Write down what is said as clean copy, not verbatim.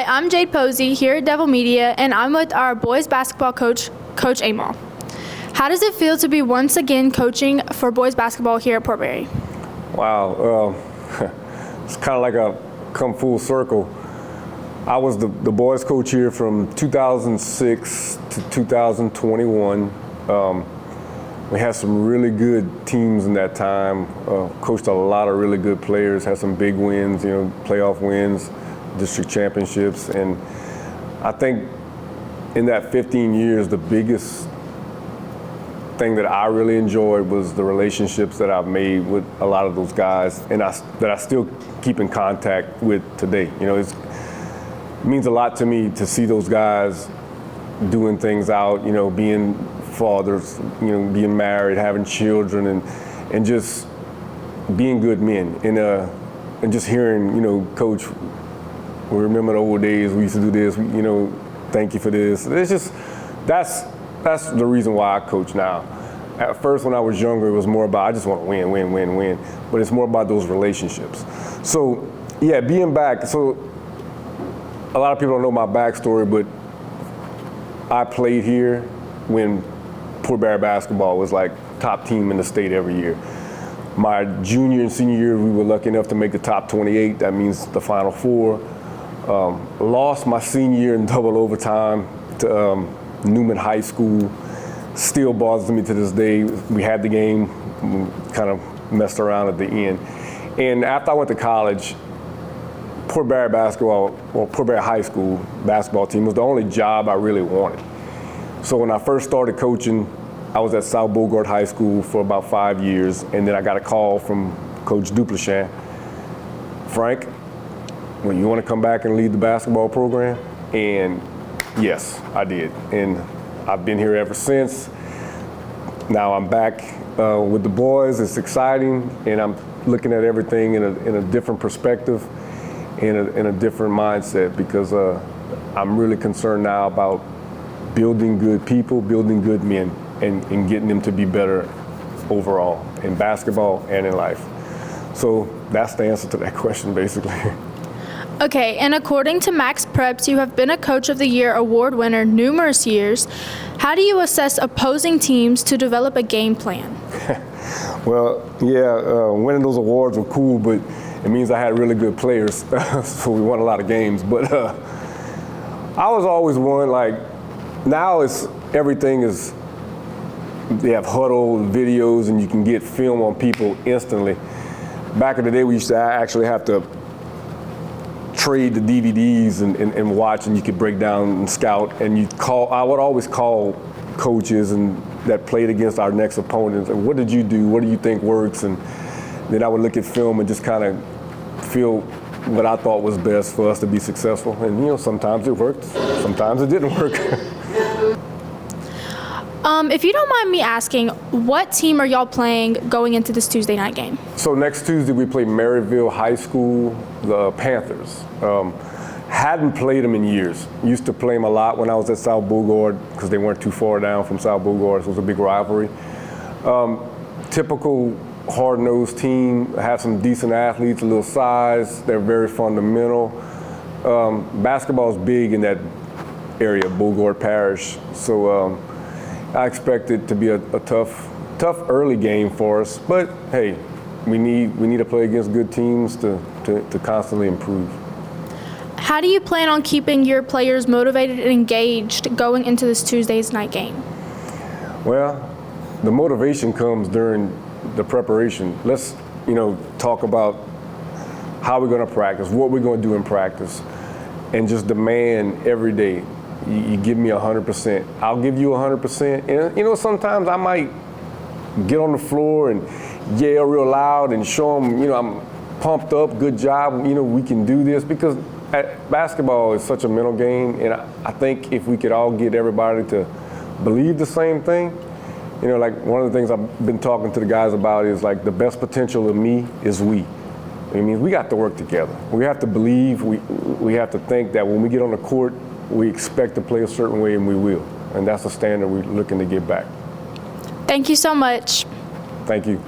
Hi, I'm Jade Posey here at Devil Media, and I'm with our boys basketball coach, Coach Aymond. How does it feel to be once again coaching for boys basketball here at Port Barry? Wow, it's kind of like a come full circle. I was the boys coach here from 2006 to 2021. We had some really good teams in that time. Coached a lot of really good players, had some big wins, playoff wins, district championships. And I think in that 15 years, the biggest thing that I really enjoyed was the relationships that I've made with a lot of those guys and that I still keep in contact with today. It means a lot to me to see those guys doing things out, being fathers, being married, having children, and just being good men. And just hearing, Coach, we remember the old days, we used to do this, thank you for this. It's just, that's the reason why I coach now. At first, when I was younger, it was more about, I just want to win. But it's more about those relationships. So, yeah, being back, so a lot of people don't know my backstory, but I played here when Port Barry basketball was like top team in the state every year. My junior and senior year, we were lucky enough to make the top 28. That means the Final Four. Lost my senior year in double overtime to Newman High School. Still bothers me to this day. We had the game, kind of messed around at the end. And after I went to college, Port Barry Port Barry High School basketball team was the only job I really wanted. So when I first started coaching, I was at South Bogart High School for about 5 years, and then I got a call from Coach Duplichan. Frank, well, you want to come back and lead the basketball program? And yes, I did. And I've been here ever since. Now I'm back with the boys. It's exciting, and I'm looking at everything in a different perspective, in a different mindset, because I'm really concerned now about building good people, building good men, and getting them to be better overall in basketball and in life. So that's the answer to that question, basically. Okay, and according to Max Preps, you have been a Coach of the Year award winner numerous years. How do you assess opposing teams to develop a game plan? Well, yeah, winning those awards were cool, but it means I had really good players, so we won a lot of games. But I was always one, like, now everything is, they have huddle videos and you can get film on people instantly. Back in the day, we used to actually have to trade the DVDs and watch, and you could break down and scout, and I would always call coaches that played against our next opponents, and what did you do? What do you think works? And then I would look at film and just kind of feel what I thought was best for us to be successful. And sometimes it worked, sometimes it didn't work. If you don't mind me asking, what team are y'all playing going into this Tuesday night game? So next Tuesday we play Maryville High School, the Panthers. Hadn't played them in years. Used to play them a lot when I was at South Bogart because they weren't too far down from South Bogart, so it was a big rivalry. Typical hard-nosed team, have some decent athletes, a little size, they're very fundamental. Basketball is big in that area, Bogart Parish, so I expect it to be a tough early game for us, but hey, we need to play against good teams to constantly improve. How do you plan on keeping your players motivated and engaged going into this Tuesday's night game? Well, the motivation comes during the preparation. Let's talk about how we're going to practice, what we're going to do in practice, and just demand every day. You give me 100%, I'll give you 100%. And sometimes I might get on the floor and yell real loud and show them, I'm pumped up, good job, we can do this, because basketball is such a mental game, and I think if we could all get everybody to believe the same thing, like one of the things I've been talking to the guys about is like the best potential of me is we. I mean, we got to work together. We have to believe, we have to think that when we get on the court, we expect to play a certain way, and we will. And that's the standard we're looking to get back. Thank you so much. Thank you.